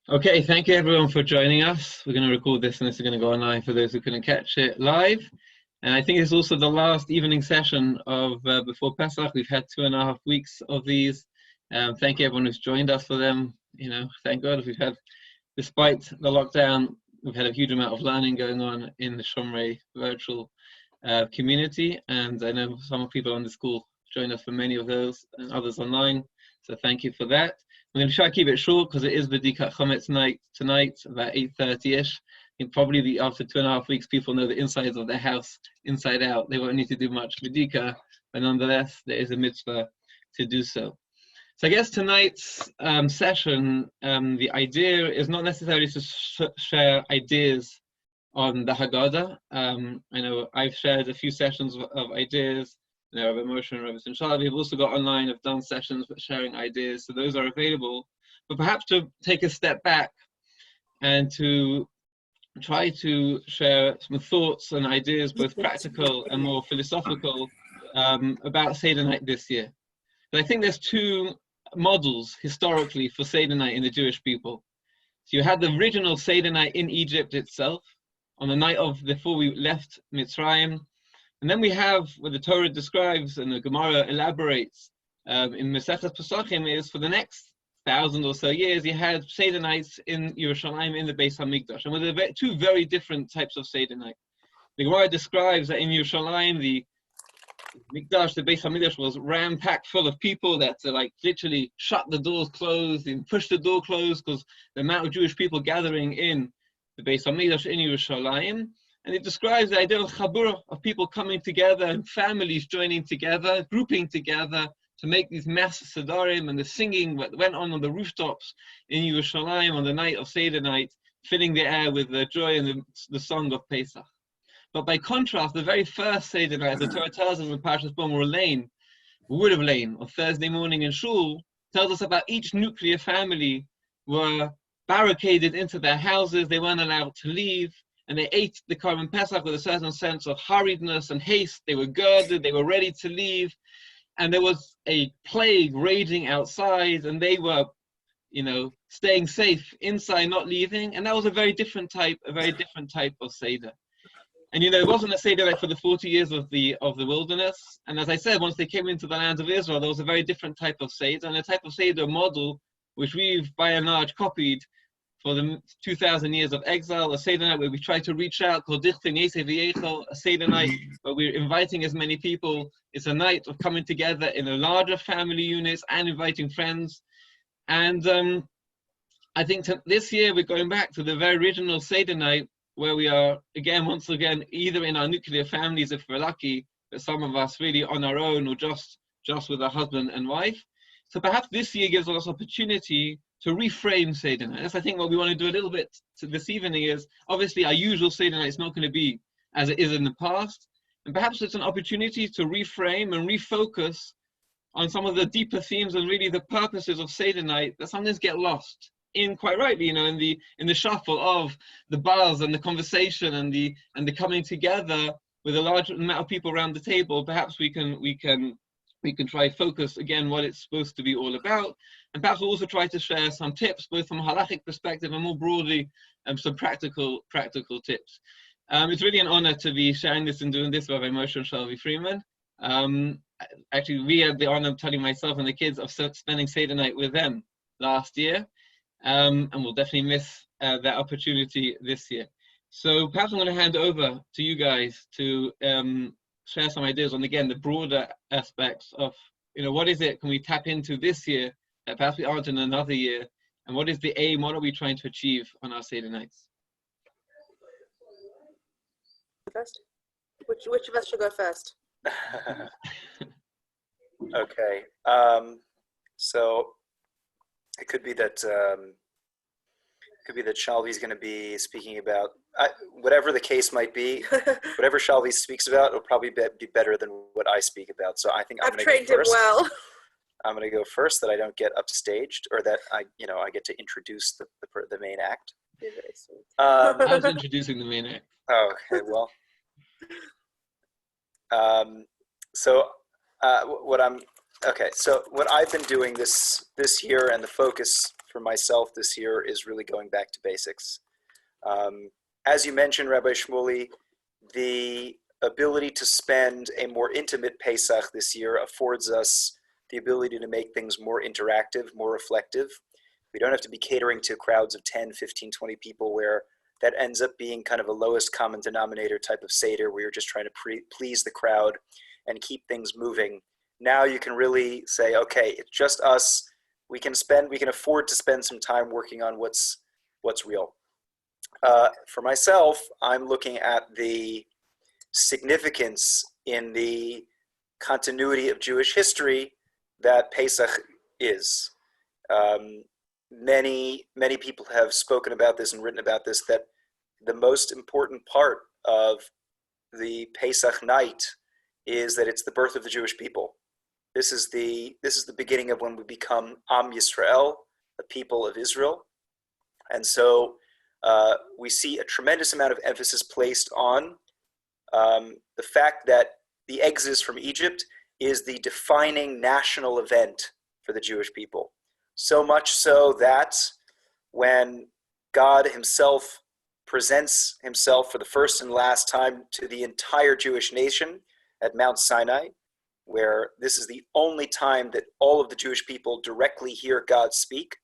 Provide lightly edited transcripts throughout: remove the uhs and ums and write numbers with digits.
Okay, thank you everyone for joining us. We're going to record this and this is going to go online for those who couldn't catch it live. And I think it's also the last evening session of before Pesach. We've had 2.5 weeks of these. Thank you everyone who's joined us for them. Thank God we've had, despite the lockdown, we've had a huge amount of learning going on in the Shomrei virtual community. And I know some people on the school joined us for many of those and others online. So thank you for that. I'm going to try to keep it short because it is B'dikat Chometz night tonight, about 8:30ish. Probably after 2.5 weeks, people know the insides of their house inside out. They won't need to do much B'dika, but nonetheless, there is a mitzvah to do so. So I guess tonight's session, the idea is not necessarily to share ideas on the Haggadah. I know I've shared a few sessions of ideas. Rabbi Moshe and Rabbi Shalvie have also got online, have done sessions with sharing ideas, so those are available. But perhaps to take a step back and to try to share some thoughts and ideas, both practical and more philosophical, about Seder night this year. But I think there's two models historically for Seder night in the Jewish people. So you had the original Seder night in Egypt itself, on the night of before we left Mitzrayim. And then we have what the Torah describes and the Gemara elaborates in Masechet Pesachim is for the next 1,000 or so years, you had Seder nights in Yerushalayim in the Beis HaMikdash. And with two very different types of Seder night. The Gemara describes that in Yerushalayim, the Mikdash, the Beis HaMikdash was ram-packed full of people that literally shut the doors closed and push the door closed because the amount of Jewish people gathering in the Beis HaMikdash in Yerushalayim. And it describes the idea of chabura, of people coming together and families joining together, grouping together to make these mass sedarim, and the singing that went on the rooftops in Yerushalayim on the night of Seder night, filling the air with the joy and the song of Pesach. But by contrast, the very first Seder night, the Torah tells us in Parshas Bo would have lain on Thursday morning in Shul, tells us about each nuclear family were barricaded into their houses, they weren't allowed to leave. And they ate the Korban Pesach with a certain sense of hurriedness and haste. They were girded, they were ready to leave. And there was a plague raging outside, and they were, staying safe inside, not leaving. And that was a very different type of Seder. And it wasn't a Seder like for the 40 years of the wilderness. And as I said, once they came into the land of Israel, there was a very different type of Seder, and a type of Seder model which we've by and large copied for the 2,000 years of exile, a Seder night where we try to reach out, a Seder night where we're inviting as many people. It's a night of coming together in a larger family units and inviting friends. And I think this year we're going back to the very original Seder night where we are, once again, either in our nuclear families if we're lucky, but some of us really on our own or just with our husband and wife. So perhaps this year gives us opportunity to reframe Seder night. That's, I think, what we want to do a little bit this evening is, obviously, our usual Seder night is not going to be as it is in the past. And perhaps it's an opportunity to reframe and refocus on some of the deeper themes and really the purposes of Seder night that sometimes get lost in, quite rightly, in the shuffle of the buzz and the conversation and the coming together with a large amount of people around the table. Perhaps we can try focus again what it's supposed to be all about, and perhaps we'll also try to share some tips, both from a halachic perspective and more broadly, some practical tips. It's really an honor to be sharing this and doing this with Rabbi Moshe and Shalvie Friedman. Actually, we had the honor of telling myself and the kids of spending Seder night with them last year, and we'll definitely miss that opportunity this year. So perhaps I'm going to hand over to you guys to share some ideas on, again, the broader aspects of, what is it can we tap into this year that perhaps we aren't in another year, and what is the aim, what are we trying to achieve on our Seder nights? First? Which of us should go first? Okay. So it could be that Shalvie's going to be speaking about whatever the case might be. Whatever Shalvie speaks about will probably be better than what I speak about. So I think I'm going to go first. I've trained him well. I'm going to go first, that I don't get upstaged, or that I get to introduce the main act. You're very sweet. I was introducing the main act. Oh, okay. Well. So what I've been doing this year, and the focus for myself this year is really going back to basics. As you mentioned, Rabbi Shmuley, the ability to spend a more intimate Pesach this year affords us the ability to make things more interactive, more reflective. We don't have to be catering to crowds of 10, 15, 20 people where that ends up being kind of a lowest common denominator type of Seder where you're just trying to please the crowd and keep things moving. Now you can really say, okay, it's just us. We can afford to spend some time working on what's real. For myself, I'm looking at the significance in the continuity of Jewish history that Pesach is. Many people have spoken about this and written about this, that the most important part of the Pesach night is that it's the birth of the Jewish people. This is the beginning of when we become Am Yisrael, the people of Israel. And so we see a tremendous amount of emphasis placed on the fact that the Exodus from Egypt is the defining national event for the Jewish people. So much so that when God himself presents himself for the first and last time to the entire Jewish nation at Mount Sinai, where this is the only time that all of the Jewish people directly hear God speak,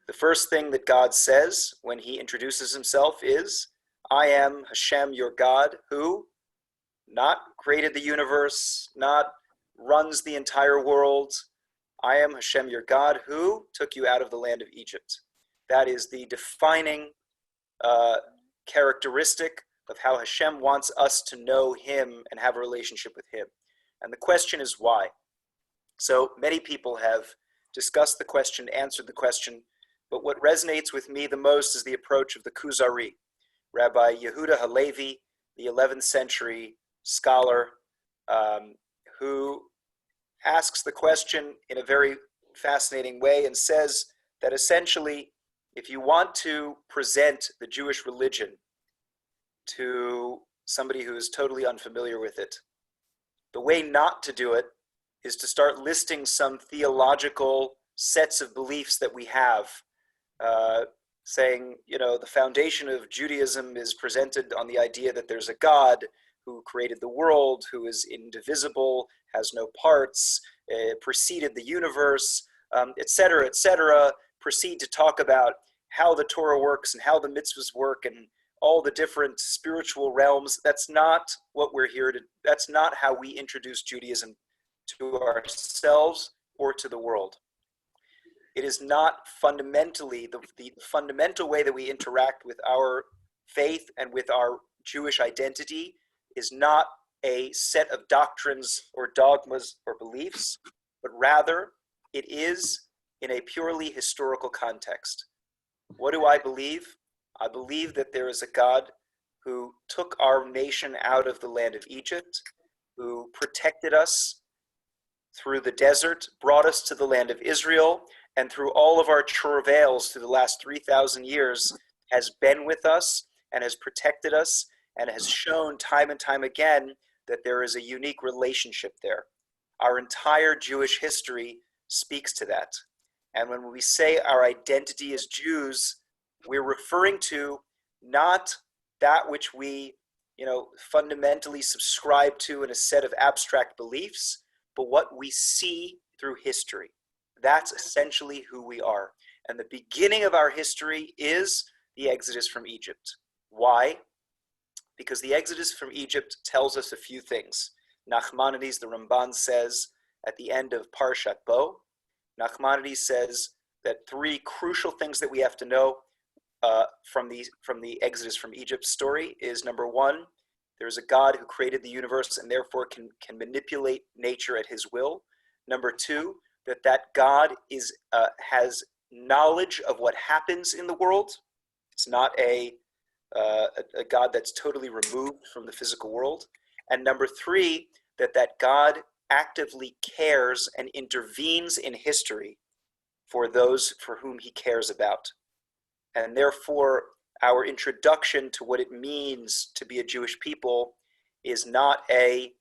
the first thing that God says when he introduces himself is, I am Hashem, your God, who not created the universe, not runs the entire world. I am Hashem, your God, who took you out of the land of Egypt. That is the defining characteristic of how Hashem wants us to know him and have a relationship with him. And the question is why? So many people have discussed the question, answered the question, but what resonates with me the most is the approach of the Kuzari, Rabbi Yehuda Halevi, the 11th century scholar, who asks the question in a very fascinating way and says that essentially, if you want to present the Jewish religion to somebody who is totally unfamiliar with it, the way not to do it is to start listing some theological sets of beliefs that we have, saying, the foundation of Judaism is presented on the idea that there's a God who created the world, who is indivisible, has no parts, preceded the universe, etc., etc., proceed to talk about how the Torah works and how the mitzvahs work and all the different spiritual realms. That's not what we're here to, that's not how we introduce Judaism to ourselves or to the world. It is not fundamentally, the fundamental way that we interact with our faith and with our Jewish identity is not a set of doctrines or dogmas or beliefs, but rather it is in a purely historical context. What do I believe? I believe that there is a God who took our nation out of the land of Egypt, who protected us through the desert, brought us to the land of Israel, and through all of our travails through the last 3,000 years has been with us and has protected us and has shown time and time again that there is a unique relationship there. Our entire Jewish history speaks to that. And when we say our identity as Jews, we're referring to not that which we, fundamentally subscribe to in a set of abstract beliefs, but what we see through history. That's essentially who we are. And the beginning of our history is the Exodus from Egypt. Why? Because the Exodus from Egypt tells us a few things. Nachmanides, the Ramban, says at the end of Parshat Bo, Nachmanides says that three crucial things that we have to know from the Exodus from Egypt story is, number one, there's a God who created the universe and therefore can manipulate nature at his will. Number two, that God has knowledge of what happens in the world. It's not a God that's totally removed from the physical world. And number three, that God actively cares and intervenes in history for those for whom he cares about. And therefore, our introduction to what it means to be a Jewish people is not a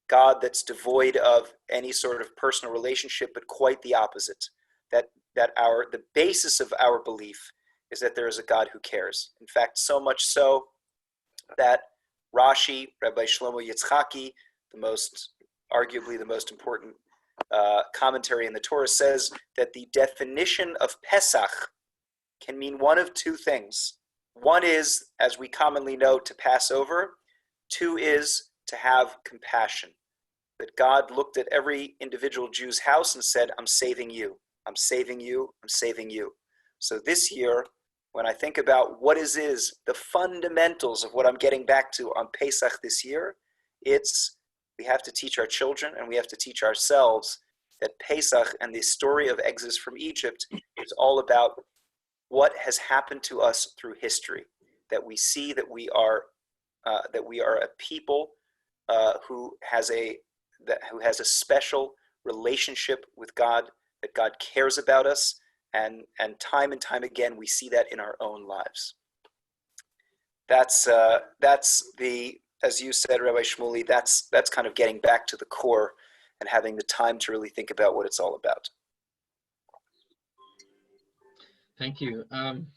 God that's devoid of any sort of personal relationship, but quite the opposite. That that the basis of our belief is that there is a God who cares. In fact, so much so that Rashi, Rabbi Shlomo Yitzchaki, arguably the most important commentary in the Torah, says that the definition of Pesach can mean one of two things. One is, as we commonly know, to pass over. Two is to have compassion. That God looked at every individual Jew's house and said, I'm saving you, I'm saving you, I'm saving you. So this year, when I think about what is the fundamentals of what I'm getting back to on Pesach this year, it's we have to teach our children and we have to teach ourselves that Pesach and the story of Exodus from Egypt is all about what has happened to us through history. That we see that we are a people who has a special relationship with God, that God cares about us, and time again we see that in our own lives. That's the, as you said, Rabbi Shmuley, that's kind of getting back to the core and having the time to really think about what it's all about. Thank you.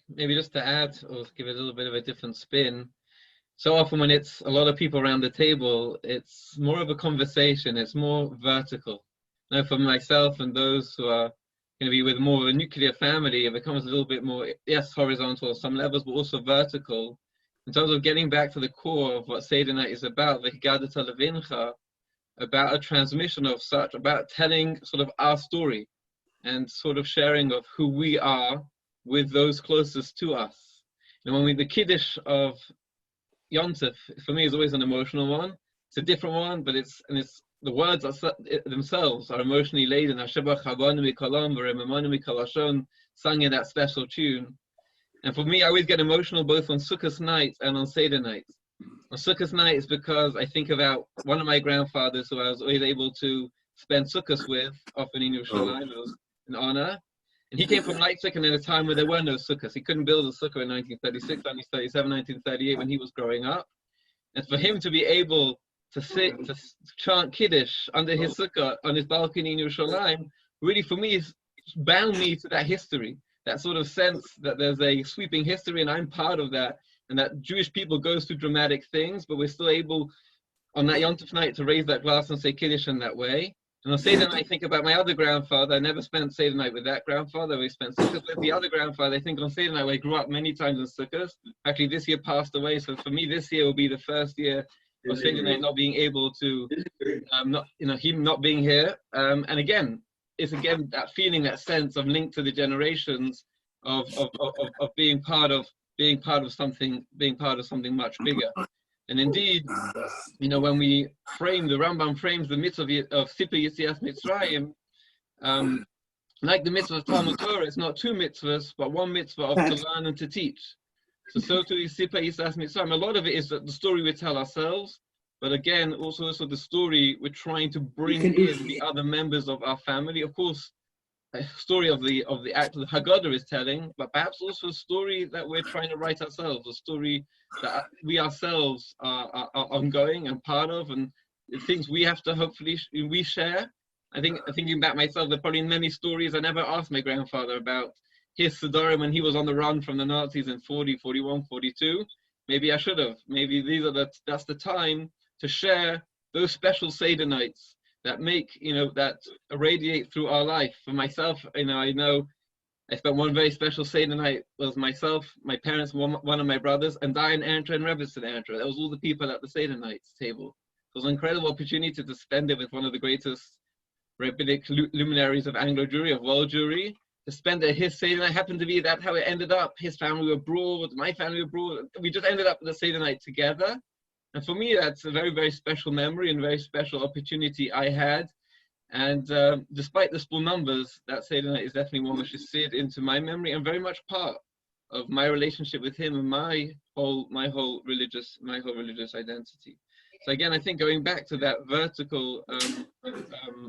Maybe just to add, or give it a little bit of a different spin. So often when it's a lot of people around the table, it's more of a conversation, it's more vertical. Now for myself and those who are going to be with more of a nuclear family, it becomes a little bit more, yes, horizontal on some levels, but also vertical. In terms of getting back to the core of what Seder night is about, about a transmission of such, about telling sort of our story and sort of sharing of who we are with those closest to us. And when the Kiddush of Yontif, for me, is always an emotional one. It's a different one, but the words themselves are emotionally laden. Sung in that special tune. And for me, I always get emotional both on Sukkot night and on Seder night. On Sukkot night is because I think about one of my grandfathers who I was always able to spend Sukkot with, often in Yerushalayim, it was an honor. And he came from Leipzig and at a time where there were no sukkahs. He couldn't build a sukkah in 1936, 1937, 1938 when he was growing up. And for him to be able to sit, to chant Kiddush under his sukkah on his balcony in Yerushalayim, really for me, bound me to that history. That sort of sense that there's a sweeping history and I'm part of that. And that Jewish people goes through dramatic things, but we're still able on that Yom Tov night to raise that glass and say Kiddush in that way. And on Seder night, I think about my other grandfather. I never spent Seder night with that grandfather. We spent Sukkot with the other grandfather. I think on Seder night, I grew up many times in Sukkot. Actually, this year passed away. So for me, this year will be the first year of Seder night not being able to, him not being here. And again, it's again that feeling, that sense of link to the generations of being part of something much bigger. And indeed, when we frame, the Rambam frames the mitzvah of Sipur Yetzias Mitzrayim, like the mitzvah of Talmud Torah, it's not two mitzvahs, but one mitzvah of to learn and to teach. So too is Sipur Yetzias Mitzrayim. A lot of it is the story we tell ourselves, but again, also the story we're trying to bring in the other members of our family. Of course, a story of the act of the Haggadah is telling, but perhaps also a story that we're trying to write ourselves, a story that we ourselves are ongoing and part of, and things we have to hopefully we share. I think thinking back myself, there are probably many stories I never asked my grandfather about his Sedarim when he was on the run from the Nazis in 40, 41, 42. Maybe I should have. Maybe that's the time to share those special Seder nights that make, that radiate through our life. For myself, I know I spent one very special Seder night with myself, my parents, one of my brothers, and Diane Antra and Rebbetzin Antra. That was all the people at the Seder night table. It was an incredible opportunity to spend it with one of the greatest rabbinic luminaries of Anglo Jewry, of world Jewry, to spend it at his Seder night. Happened to be that how it ended up. His family were abroad, my family were abroad. We just ended up at the Seder night together. And for me, that's a very, very special memory and very special opportunity I had. And despite the small numbers, that Seder night is definitely one which is seared into my memory and very much part of my relationship with him and my whole religious identity. So again, I think going back to that vertical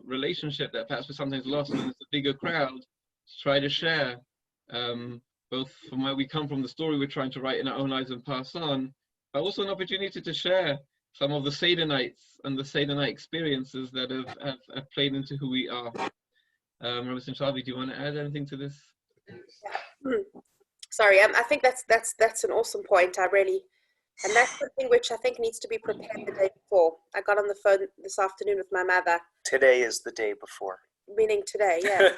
relationship that perhaps we're sometimes lost when it's a bigger crowd, to try to share both from where we come from, the story we're trying to write in our own lives and pass on, but also an opportunity to share some of the Seder nights and the Seder night experiences that have played into who we are. Rabbi Shalvie, do you want to add anything to this? Yeah. Sorry, I think that's an awesome point. And that's something which I think needs to be prepared the day before. I got on the phone this afternoon with my mother. Today is the day before. Meaning today, yeah.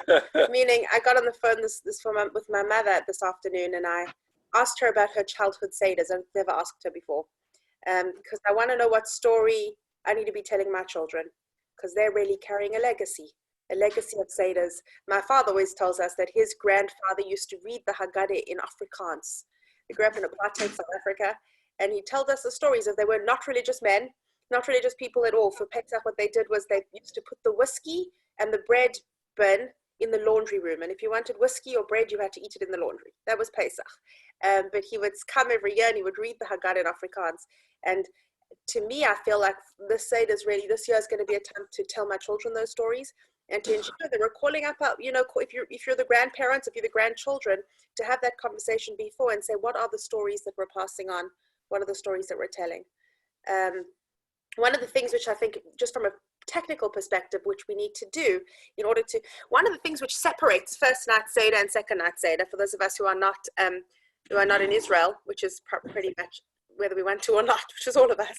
Meaning I got on the phone with my mother this afternoon, and I asked her about her childhood Seders. I've never asked her before, because I want to know what story I need to be telling my children, because they're really carrying a legacy of Seders. My father always tells us that his grandfather used to read the Haggadah in Afrikaans. He grew up in apartheid South Africa. And he told us the stories of they were not religious men, not religious people at all. For Pesach, what they did was they used to put the whiskey and the bread bin in the laundry room. And if you wanted whiskey or bread, you had to eat it in the laundry. That was Pesach. But he would come every year and he would read the Haggadah in Afrikaans. And to me, I feel like this Seder is really, this year is going to be a time to tell my children those stories and to ensure that we're calling up, if you're the grandparents, if you're the grandchildren, to have that conversation before and say, what are the stories that we're passing on? What are the stories that we're telling? One of the things which I think, just from a technical perspective, which we need to do in order to, one of the things which separates first night Seder and second night Seder, for those of us who are not in Israel, which is pretty much whether we want to or not, which is all of us,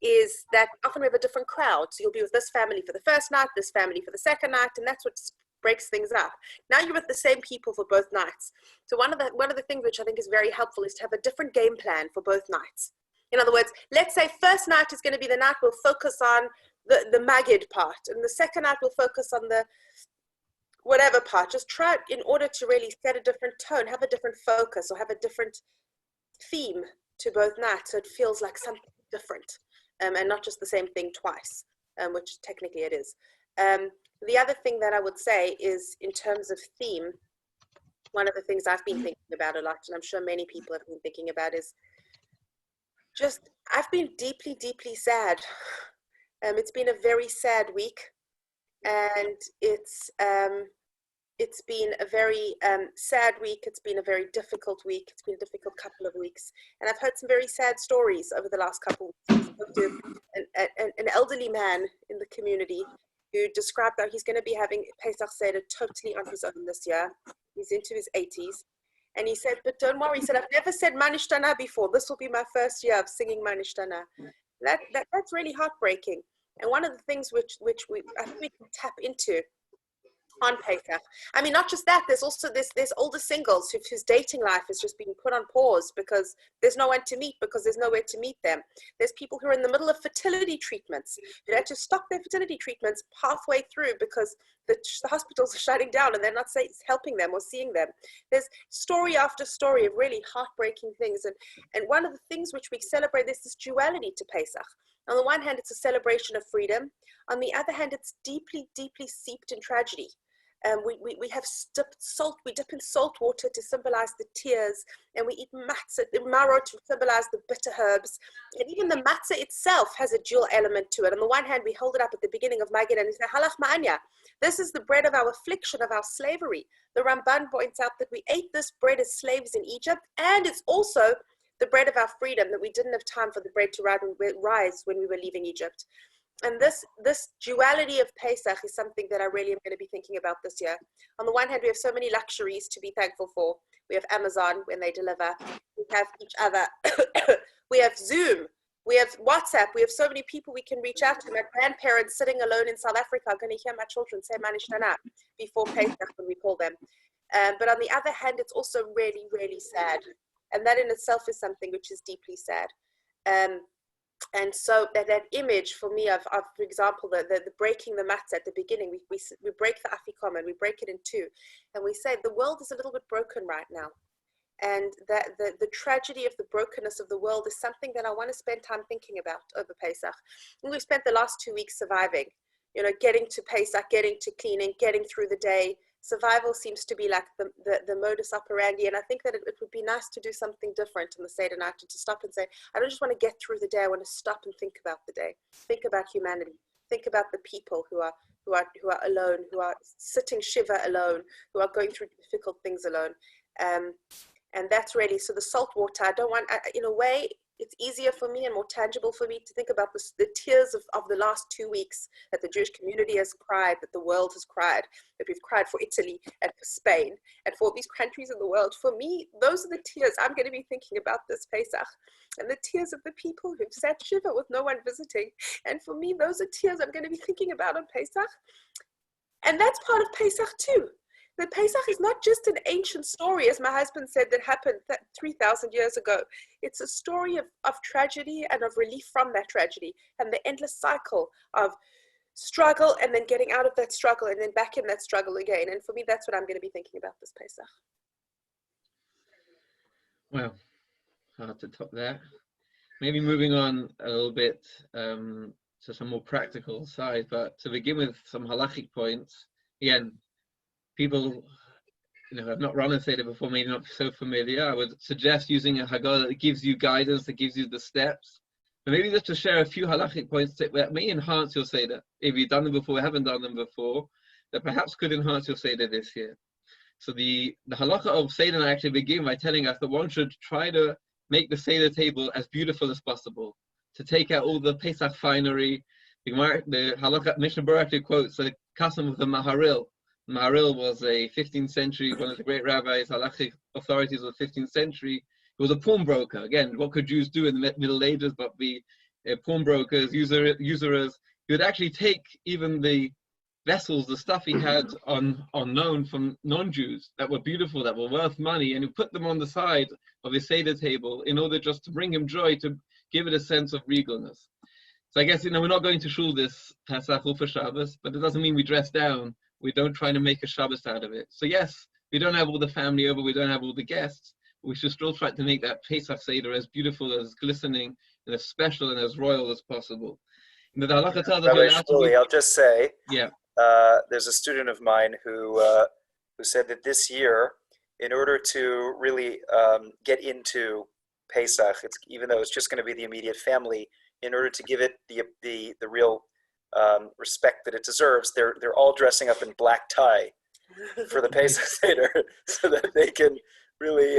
is that often we have a different crowd. So you'll be with this family for the first night, this family for the second night, and that's what breaks things up. Now you're with the same people for both nights. So one of the things which I think is very helpful is to have a different game plan for both nights. In other words, let's say first night is going to be the night we'll focus on the Magid part, and the second night we'll focus on the whatever part. Just try in order to really set a different tone, have a different focus, or have a different theme to both nights, so it feels like something different, and not just the same thing twice, which technically it is. The other thing that I would say is, in terms of theme, one of the things I've been thinking about a lot, and I'm sure many people have been thinking about, is just, I've been deeply, deeply sad. It's been a very sad week, and it's been a very sad week. It's been a very difficult week. It's been a difficult couple of weeks. And I've heard some very sad stories over the last couple of weeks. I spoke to an elderly man in the community who described that he's going to be having Pesach Seder totally on his own this year. He's into his 80s. And he said, but don't worry. He said, I've never said Manishtana before. This will be my first year of singing Manishtana. That's really heartbreaking. And one of the things which I think we can tap into on Pesach. I mean, not just that, there's also there's older singles whose dating life has just been put on pause because there's no one to meet, because there's nowhere to meet them. There's people who are in the middle of fertility treatments who had to stop their fertility treatments halfway through because the hospitals are shutting down and they're not helping them or seeing them. There's story after story of really heartbreaking things. And one of the things which we celebrate, there's this duality to Pesach. On the one hand, it's a celebration of freedom. On the other hand, it's deeply, deeply seeped in tragedy. We have we dip in salt water to symbolize the tears, and we eat marrow to symbolize the bitter herbs. And even the matzah itself has a dual element to it. On the one hand, we hold it up at the beginning of Magid and we say, Halach ma'anya. This is the bread of our affliction, of our slavery. The Ramban points out that we ate this bread as slaves in Egypt, and it's also the bread of our freedom, that we didn't have time for the bread to rise when we were leaving Egypt. And this duality of Pesach is something that I really am going to be thinking about this year. On the one hand, we have so many luxuries to be thankful for. We have Amazon when they deliver. We have each other. We have Zoom. We have WhatsApp. We have so many people we can reach out to. My grandparents sitting alone in South Africa are going to hear my children say Manishtana before Pesach when we call them. But on the other hand, it's also really, really sad. And that in itself is something which is deeply sad. And so that image for me of for example, the breaking the matzah at the beginning, we break the afikom and we break it in two. And we say the world is a little bit broken right now. And that the tragedy of the brokenness of the world is something that I want to spend time thinking about over Pesach. And we've spent the last 2 weeks surviving, getting to Pesach, getting to cleaning, getting through the day. Survival seems to be like the modus operandi, and I think that it would be nice to do something different on the Seder night, to stop and say, I don't just want to get through the day, I want to stop and think about the day, think about humanity, think about the people who are alone, who are sitting shiva alone, who are going through difficult things alone. And that's really, so the salt water, I don't want, in a way, it's easier for me and more tangible for me to think about the tears of the last 2 weeks that the Jewish community has cried, that the world has cried, that we've cried for Italy and for Spain and for these countries in the world. For me, those are the tears I'm going to be thinking about this Pesach, and the tears of the people who've sat shiva with no one visiting. And for me, those are tears I'm going to be thinking about on Pesach. And that's part of Pesach too. The Pesach is not just an ancient story, as my husband said, that happened 3,000 years ago. It's a story of tragedy and of relief from that tragedy, and the endless cycle of struggle and then getting out of that struggle and then back in that struggle again. And for me, that's what I'm going to be thinking about this Pesach. Well, hard to top that. Maybe moving on a little bit to some more practical side, but to begin with some halachic points. Again, people, have not run a Seder before, maybe not so familiar. I would suggest using a Haggadah that gives you guidance, that gives you the steps. But maybe just to share a few halachic points that may enhance your Seder. If you've done them before, haven't done them before, that perhaps could enhance your Seder this year. So the halakha of Seder actually begin by telling us that one should try to make the Seder table as beautiful as possible, to take out all the Pesach finery. The halakha Mishnah Berurah actually quotes the custom of the Maharil. Maharil was a 15th century, one of the great rabbis, halachic authorities of the 15th century. He was a pawnbroker. Again, what could Jews do in the Middle Ages but be pawnbrokers, usurers? He would actually take even the vessels, the stuff he had on loan from non-Jews that were beautiful, that were worth money, and he put them on the side of his Seder table in order just to bring him joy, to give it a sense of regalness. So I guess, we're not going to shul this Pesach or for Shabbos, but it doesn't mean we dress down. We don't try to make a Shabbos out of it. So yes, we don't have all the family over, we don't have all the guests, but we should still try to make that Pesach Seder as beautiful, as glistening, and as special and as royal as possible. The halakha tells us I'll just say, yeah. There's a student of mine who said that this year, in order to really get into Pesach, even though it's just going to be the immediate family, in order to give it the real respect that it deserves, they're all dressing up in black tie for the Pesach Seder, so that they can really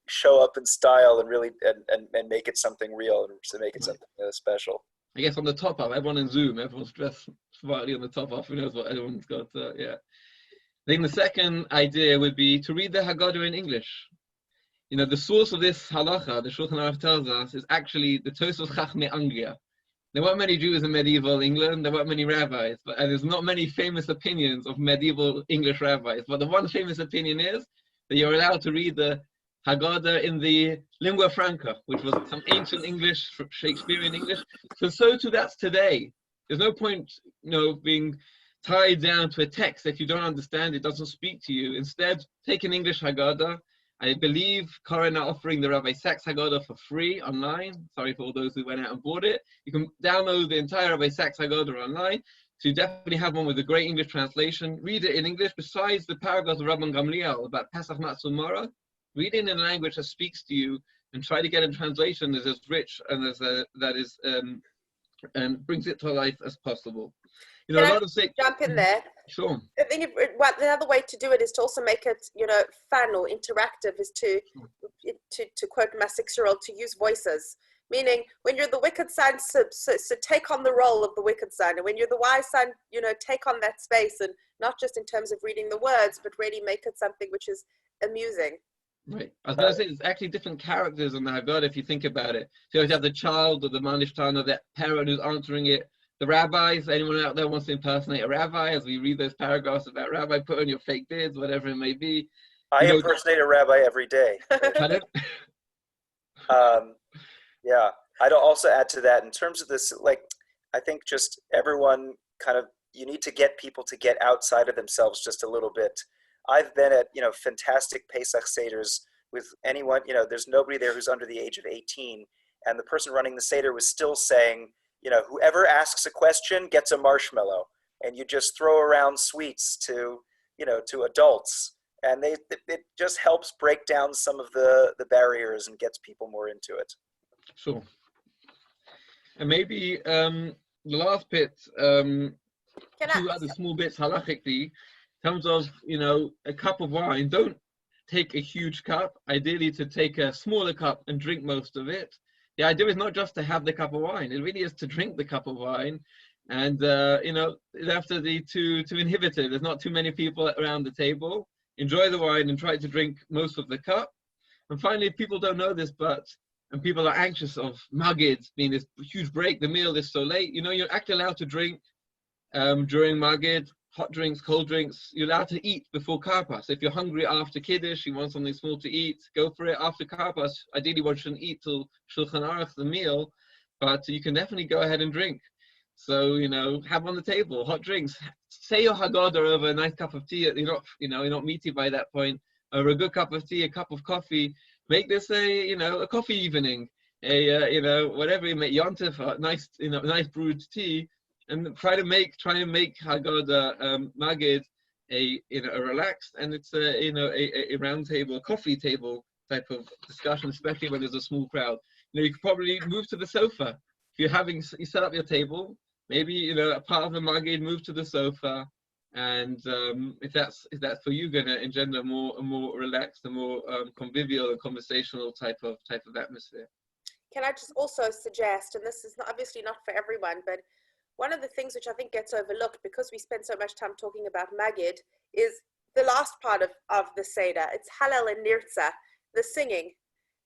show up in style and really and make it something real, and to make it something special. I guess on the top half, everyone in Zoom, everyone's dressed smartly on the top half. Who knows what everyone's got? Yeah. I think the second idea would be to read the Haggadah in English. The source of this halacha, the Shulchan Aruch tells us, is actually the Tosfos Chachmei Anglia. There weren't many Jews in medieval England, there weren't many rabbis, and there's not many famous opinions of medieval English rabbis. But the one famous opinion is that you're allowed to read the Haggadah in the lingua franca, which was some ancient English, Shakespearean English. So too that's today. There's no point, being tied down to a text if you don't understand, it doesn't speak to you. Instead, take an English Haggadah. I believe Koren are offering the Rabbi Sachs Haggadah for free online. Sorry for all those who went out and bought it. You can download the entire Rabbi Sachs Haggadah online. So you definitely have one with a great English translation. Read it in English. Besides the paragraphs of Rabban Gamliel about Pesach Matzah Mara, read it in a language that speaks to you, and try to get a translation that is as rich and and brings it to life as possible. Can I jump in there? Sure. I think another way to do it is to also make it, fun or interactive. Is to quote my 6-year-old, to use voices. Meaning, when you're the wicked son, so take on the role of the wicked son, and when you're the wise son, take on that space, and not just in terms of reading the words, but really make it something which is amusing. Right. I was going to say, there's actually different characters in the Haggadah if you think about it. So you always have the child or the Manishtana, that parent who's answering it. The rabbis, anyone out there wants to impersonate a rabbi, as we read those paragraphs about rabbi, put on your fake beards, whatever it may be. I impersonate a rabbi every day. Yeah. I'd also add to that, in terms of this, I think just everyone you need to get people to get outside of themselves just a little bit. I've been at, fantastic Pesach Seders with anyone, there's nobody there who's under the age of 18. And the person running the Seder was still saying, whoever asks a question gets a marshmallow. And you just throw around sweets to adults. And it just helps break down some of the barriers and gets people more into it. Sure. And maybe the last bit, two other small bits halachically, in terms of, a cup of wine, don't take a huge cup. Ideally to take a smaller cup and drink most of it. the idea is not just to have the cup of wine. It really is to drink the cup of wine. And, you know, after to inhibit it, there's not too many people around the table. Enjoy the wine and try to drink most of the cup. And finally, people don't know this, and people are anxious of Magid being this huge break. The meal is so late. You know, you're actually allowed to drink during Magid, hot drinks, cold drinks. You're allowed to eat before Karpas. If you're hungry after Kiddush, you want something small to eat, go for it. After Karpas, ideally one shouldn't eat till Shulchan Aruch, the meal, but you can definitely go ahead and drink. So, you know, have on the table hot drinks. Say your Haggadah over a nice cup of tea. You're not meaty by that point. Over a good cup of tea, a cup of coffee. Make this a coffee evening. Whatever you make, Yontif, nice brewed tea, and try to make Haggadah Magid a relaxed, and it's a round table, a coffee table type of discussion, especially when there's a small crowd. You could probably move to the sofa. If you set up your table, maybe a part of the Magid, move to the sofa, and if that's for you, going to engender a more relaxed, a more convivial and conversational type of atmosphere. Can I just also suggest, and this is obviously not for everyone, but one of the things which I think gets overlooked because we spend so much time talking about Magid is the last part of the Seder. It's Hallel and Nirtza, the singing.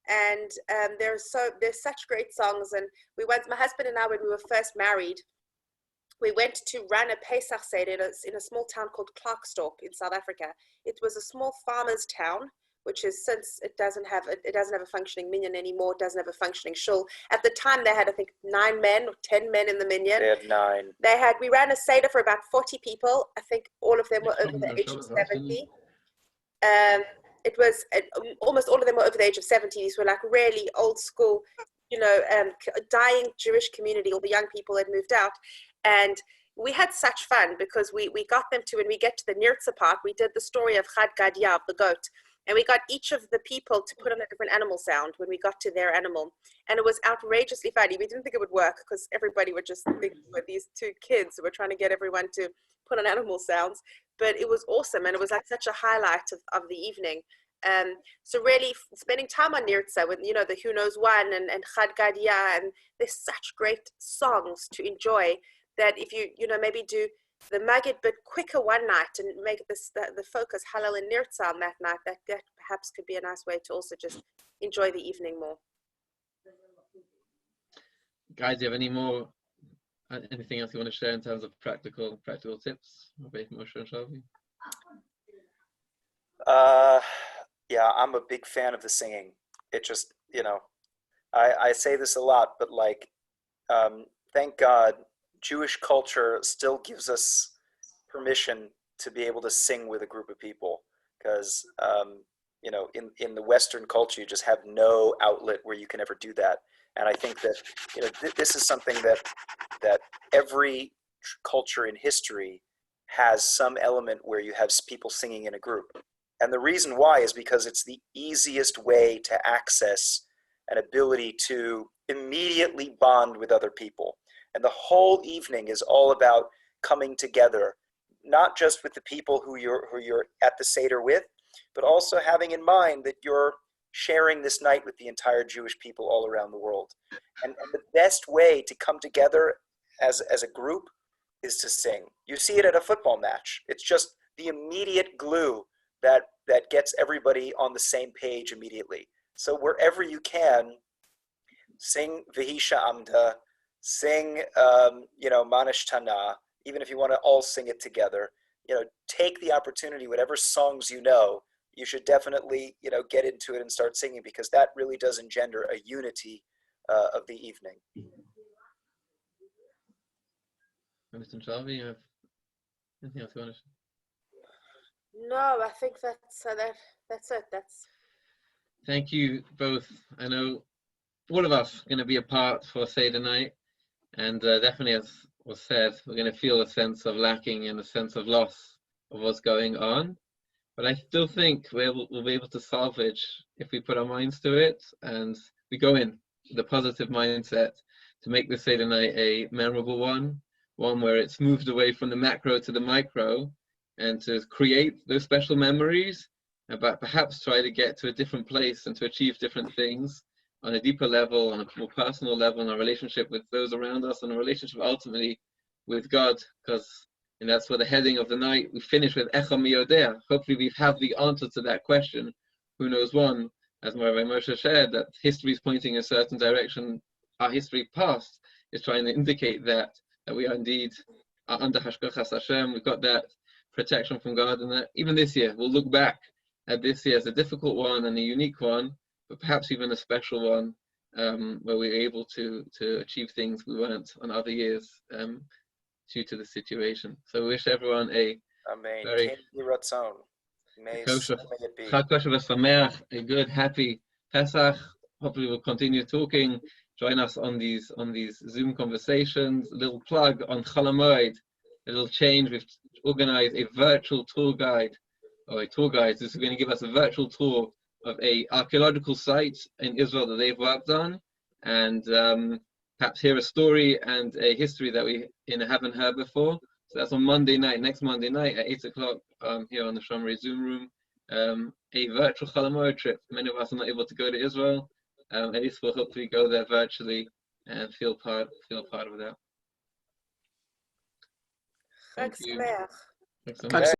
And there's such great songs. And my husband and I, when we were first married, we went to run a Pesach Seder in a small town called Klerksdorp in South Africa. It was a small farmer's town, which is, since it doesn't have a functioning minyan anymore, it doesn't have a functioning shul. At the time, they had, I think, 9 men or 10 men in the minyan. They had 9. We ran a Seder for about 40 people. I think all of them were over the age of 70. It was almost all of them were over the age of 70. These were like really old school, dying Jewish community. All the young people had moved out. And we had such fun because we got them to, when we get to the Nirtza part, we did the story of Chad Gadyav, the goat. And we got each of the people to put on a different animal sound when we got to their animal. And it was outrageously funny. We didn't think it would work because everybody would just think with these 2 kids who were trying to get everyone to put on animal sounds. But it was awesome. And it was like such a highlight of the evening. So really spending time on Nirtza with, the Who Knows One and Chad Gadya, and there's such great songs to enjoy that if you, maybe do the Magid but quicker one night and make the focus Hallel and Nirtza on that night, that perhaps could be a nice way to also just enjoy the evening more. Guys, do you have anything else you want to share in terms of practical tips? Moshe and Shalvie? Yeah, I'm a big fan of the singing. It just, I say this a lot, but thank God, Jewish culture still gives us permission to be able to sing with a group of people, because in the Western culture you just have no outlet where you can ever do that. And I think that this is something that every culture in history has some element where you have people singing in a group. And the reason why is because it's the easiest way to access an ability to immediately bond with other people. And the whole evening is all about coming together, not just with the people who you're at the Seder with, but also having in mind that you're sharing this night with the entire Jewish people all around the world. And the best way to come together as a group is to sing. You see it at a football match. It's just the immediate glue that gets everybody on the same page immediately. So wherever you can, sing V'hi Sha'amda, sing, Manish Tana, even if you want to all sing it together, take the opportunity, whatever songs you should definitely, get into it and start singing, because that really does engender a unity of the evening. Mr. Shalvie, you have anything else you want to say? No, I think that's it. Thank you both. I know all of us are going to be apart for Seder night, and definitely, as was said, we're going to feel a sense of lacking and a sense of loss of what's going on. But I still think we'll be able to salvage if we put our minds to it and we go in with a positive mindset to make the Seder night a memorable one where it's moved away from the macro to the micro, and to create those special memories, but perhaps try to get to a different place and to achieve different things on a deeper level, on a more personal level, in our relationship with those around us, and a relationship ultimately with God, because and that's where the heading of the night, we finish with Echa mi yodea. Hopefully we have the answer to that question. Who knows one? As Rabbi Moshe shared, that history is pointing in a certain direction. Our history past is trying to indicate that we are indeed under Hashgachas Hashem. We've got that protection from God, and that even this year, we'll look back at this year as a difficult one and a unique one, but perhaps even a special one, where we were able to achieve things we weren't on other years due to the situation. So we wish everyone a very kosher, a good, happy Pesach. Hopefully we'll continue talking. Join us on these Zoom conversations. A little plug on Chol HaMoed, a little change. We've organized a virtual tour guide, or a tour guide. This is going to give us a virtual tour of a archaeological site in Israel that they've worked on, and perhaps hear a story and a history that we haven't heard before. So that's on Monday night, next Monday night at 8 o'clock here on the Shomrei Zoom room. A virtual Chol HaMoed trip. Many of us are not able to go to Israel. At least we'll hopefully go there virtually and feel part of that. Thank you.